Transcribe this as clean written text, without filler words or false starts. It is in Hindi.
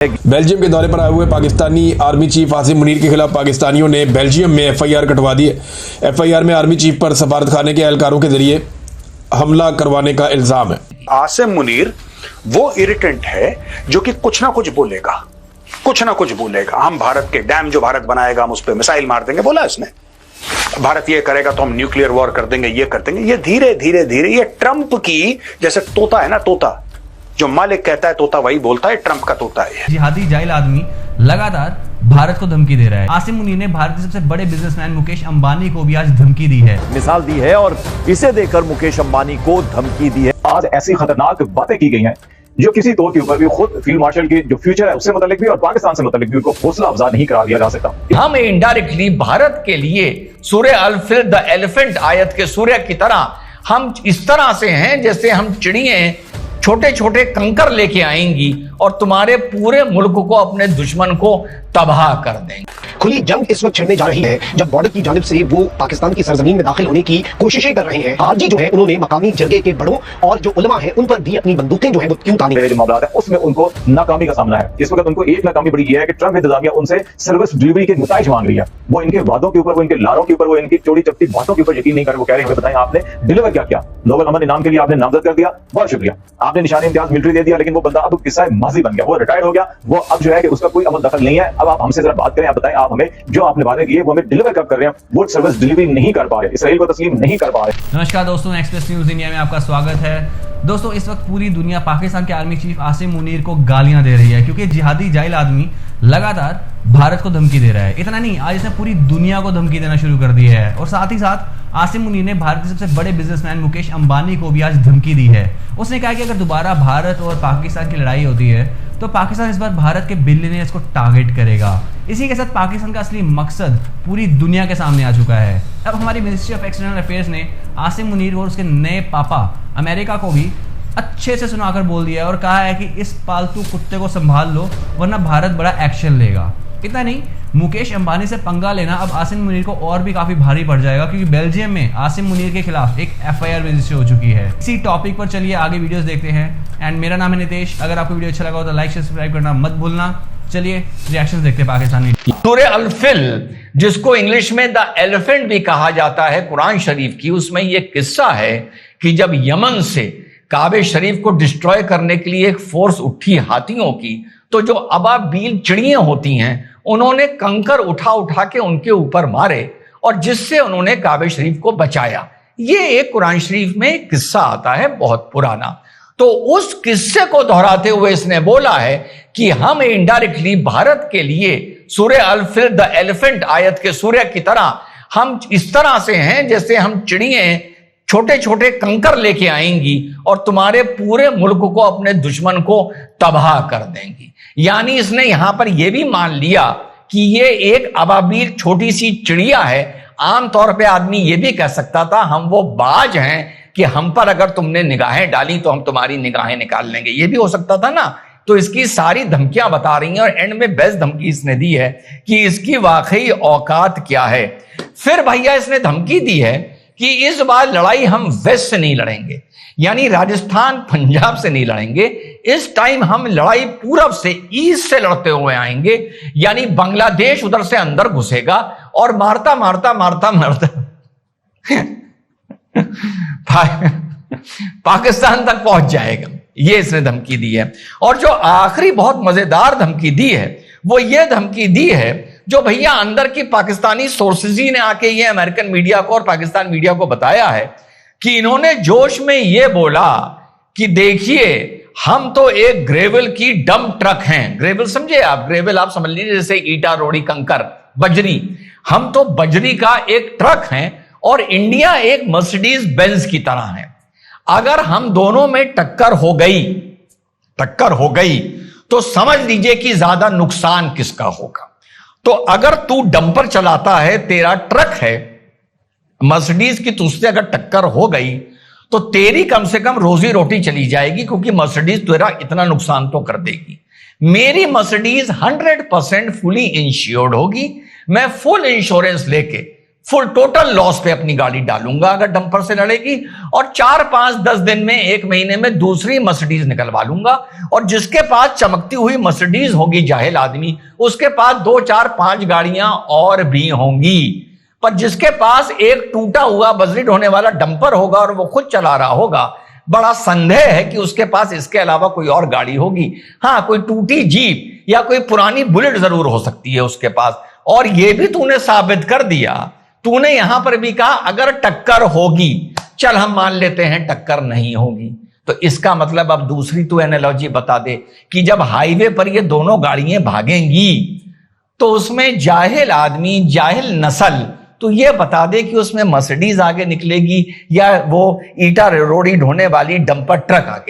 बेल्जियम के दौरे पर आए हुए पाकिस्तानी आर्मी चीफ आसिम मुनीर के खिलाफ पाकिस्तानियों ने बेल्जियम में एफआईआर कटवा दी है। एफआईआर में आर्मी चीफ पर सफारत खाने के एहलकारों के जरिए हमला करवाने का इल्जाम है। आसिम मुनीर वो इरिटेंट है जो कि कुछ ना कुछ बोलेगा, कुछ ना कुछ बोलेगा। हम भारत के डैम जो भारत बनाएगा हम उस पर मिसाइल मार देंगे, बोला इसने। भारत ये करेगा तो हम न्यूक्लियर वॉर कर देंगे, ये कर देंगे। ये धीरे धीरे धीरे ये ट्रंप की जैसे तोता है ना, तोता जो मालिक कहता है तोता वही बोलता है, ट्रंप का तोता है। जिहादी जाहिल आदमी लगातार भारत को धमकी दे रहा है। आसिम मुनीर ने भारत के सबसे बड़े बिजनेसमैन मुकेश अंबानी को भी आज धमकी दी है, मिसाल दी है और इसे देकर मुकेश अंबानी को धमकी दी है। आज ऐसी खतरनाक बातें की गई हैं जो किसी तौर के ऊपर भी खुद फील्ड मार्शल की जो फ्यूचर है उससे मुतालिक भी और पाकिस्तान से मुतालिक भी उनको हौसला अफजा नहीं करार दिया जा सकता। हम इनडायरेक्टली भारत के लिए सूर्य अल-फिल द एलिफेंट आयत के सूर्य की तरह हम इस तरह से हैं जैसे हम चिड़िए छोटे छोटे कंकर लेके आएंगी और तुम्हारे पूरे मुल्क को, अपने दुश्मन को तबाह कर देंगे। खुली जंग इस वक्त छिड़ने जा रही है जब बॉर्डर की जानिब से वो पाकिस्तान की सरजमीन में दाखिल होने की कोशिशें कर रहे हैं। आरजी जो है उन्होंने मकामी जरगे के बड़ों और जो उलमा है उन पर भी अपनी बंदूकें जो है वो क्यों तानी। जो मामला है उसमें उनको नाकामी का सामना है। इस वक्त उनको एक नाकामी बड़ी यह है कि ट्रंप इंतजामिया उनसे सर्विस डिलीवरी के नताइज मांग रही है। वो इनके वादों के ऊपर, वो इनके लारों के ऊपर, वो इनकी चोरी चपटी बातों के ऊपर यकीन नहीं कर। वो कह रहे हैं बताएं आपने डिलीवर क्या किया, नोबेल अमन इनाम के लिए आपने नामजद कर दिया, बहुत शुक्रिया। आपने निशान इम्तियाज मिलिट्री दे दिया, लेकिन वो बंदा अब किस्सा माजी बन गया, वो रिटायर्ड हो गया। वो अब जो है कि उसका कोई अमल दखल नहीं है। अब आप हमसे जरा बात करें, आप बताएं आप हमें जो आपने वादे किए वो हमें डिलीवर कब कर रहे हैं। वो सर्विस डिलीवरी नहीं कर पा रहे, इसराइल को तस्लीम नहीं कर पा रहे। नमस्कार दोस्तों, एक्सप्रेस न्यूज इंडिया में आपका स्वागत है। दोस्तों, इस वक्त पूरी दुनिया पाकिस्तान के आर्मी चीफ आसिम मुनीर को गालियां दे रही है क्योंकि जिहादी जाहिल आदमी लगातार भारत को धमकी दे रहा है। इतना नहीं, आज इसने पूरी दुनिया को धमकी देना शुरू कर दिया है। और साथ ही साथ आसिम मुनीर ने भारत के सबसे बड़े बिजनेसमैन मुकेश अंबानी को भी आज धमकी दी है। उसने कहा कि अगर दोबारा भारत और पाकिस्तान की लड़ाई होती है तो पाकिस्तान इस बार भारत के बिलियनियर्स को टारगेट करेगा। इसी के साथ पाकिस्तान का असली मकसद पूरी दुनिया के सामने आ चुका है। अब हमारी मिनिस्ट्री ऑफ एक्सटर्नल अफेयर्स ने आसिम मुनीर और उसके नए पापा अमेरिका को भी अच्छे से सुनाकर बोल दिया और कहा है कि इस पालतू कुत्ते को संभाल लो वरना भारत बड़ा एक्शन लेगा। इतना नहीं, मुकेश अंबानी से पंगा लेना अब आसिम मुनीर को और भी काफी भारी पड़ जाएगा क्योंकि बेल्जियम में आसिम मुनीर के खिलाफ एक एफआईआर रजिस्टर हो चुकी है। इसी टॉपिक पर चलिए आगे वीडियोस देखते हैं। एंड मेरा नाम है नितेश। अगर आपको वीडियो अच्छा लगा हो तो लाइक सब्सक्राइब करना मत भूलना। चलिए रिएक्शंस देखते हैं पाकिस्तानी। सूर्य अल-फिल, जिसको इंग्लिश में द एलिफेंट भी कहा जाता है, कुरान शरीफ की, उसमें यह किस्सा है कि जब यमन से काबे शरीफ को डिस्ट्रॉय करने के लिए एक फोर्स उठी हाथियों की, तो जो अबाबील चिड़ियां होती हैं उन्होंने कंकर उठा उठा के उनके ऊपर मारे और जिससे उन्होंने काबे शरीफ को बचाया। ये एक कुरान शरीफ में एक किस्सा आता है बहुत पुराना। तो उस किस्से को दोहराते हुए इसने बोला है कि हम इनडायरेक्टली भारत के लिए सूर्य अल-फिल द एलिफेंट आयत के सूर्य की तरह हम इस तरह से हैं जैसे हम चिड़िए छोटे छोटे कंकर लेके आएंगी और तुम्हारे पूरे मुल्क को, अपने दुश्मन को तबाह कर देंगी। यानी इसने यहां पर यह भी मान लिया कि ये एक अबाबील छोटी सी चिड़िया है। आमतौर पे आदमी ये भी कह सकता था हम वो बाज हैं कि हम पर अगर तुमने निगाहें डाली तो हम तुम्हारी निगाहें निकाल लेंगे, ये भी हो सकता था ना। तो इसकी सारी धमकियां बता रही हैं और एंड में बेस्ट धमकी इसने दी है कि इसकी वाकई औकात क्या है। फिर भैया इसने धमकी दी है कि इस बार लड़ाई हम वेस्ट से नहीं लड़ेंगे, यानी राजस्थान पंजाब से नहीं लड़ेंगे। इस टाइम हम लड़ाई पूरब से, ईस्ट से लड़ते हुए आएंगे, यानी बांग्लादेश उधर से अंदर घुसेगा और मारता मारता मारता मारता पाकिस्तान तक पहुंच जाएगा। ये इसने धमकी दी है। और जो आखिरी बहुत मजेदार धमकी दी है वो ये धमकी दी है जो भैया अंदर की पाकिस्तानी सोर्सेज ही ने आके ये अमेरिकन मीडिया को और पाकिस्तान मीडिया को बताया है कि इन्होंने जोश में ये बोला कि देखिए हम तो एक ग्रेवल की डंप ट्रक हैं। ग्रेवल समझे आप? ग्रेवल आप समझ लीजिए जैसे ईटा, रोड़ी, कंकर, बजरी। हम तो बजरी का एक ट्रक हैं और इंडिया एक मर्सिडीज बेंज की तरह है। अगर हम दोनों में टक्कर हो गई तो समझ लीजिए कि ज्यादा नुकसान किसका होगा। तो अगर तू डंपर चलाता है, तेरा ट्रक है, मर्सिडीज की तुझसे अगर टक्कर हो गई तो तेरी कम से कम रोजी रोटी चली जाएगी क्योंकि मर्सिडीज तेरा इतना नुकसान तो कर देगी। मेरी मर्सिडीज 100% फुली इंश्योर्ड होगी। मैं फुल इंश्योरेंस लेके फुल टोटल लॉस पे अपनी गाड़ी डालूंगा अगर डंपर से लड़ेगी, और 4, 5, 10 दिन में, 1 महीने में दूसरी मर्सिडीज निकलवा लूंगा। और जिसके पास चमकती हुई मर्सिडीज होगी, जाहिल आदमी, उसके पास 2, 4, 5 गाड़ियां और भी होंगी। पर जिसके पास एक टूटा हुआ बजरी ढोने वाला डंपर होगा और वो खुद चला रहा होगा, बड़ा संदेह है कि उसके पास इसके अलावा कोई और गाड़ी होगी। हाँ, कोई टूटी जीप या कोई पुरानी बुलेट जरूर हो सकती है उसके पास। और ये भी तूने साबित कर दिया, तूने यहां पर भी कहा अगर टक्कर होगी, चल हम मान लेते हैं टक्कर नहीं होगी, तो इसका मतलब अब दूसरी तू एनालॉजी बता दे कि जब हाईवे पर ये दोनों गाड़ियां भागेंगी तो उसमें जाहिल आदमी, जाहिल नस्ल, तो ये बता दे कि उसमें मर्सिडीज आगे निकलेगी या वो ईटा रोड़ी ढोने वाली डंपर ट्रक आगे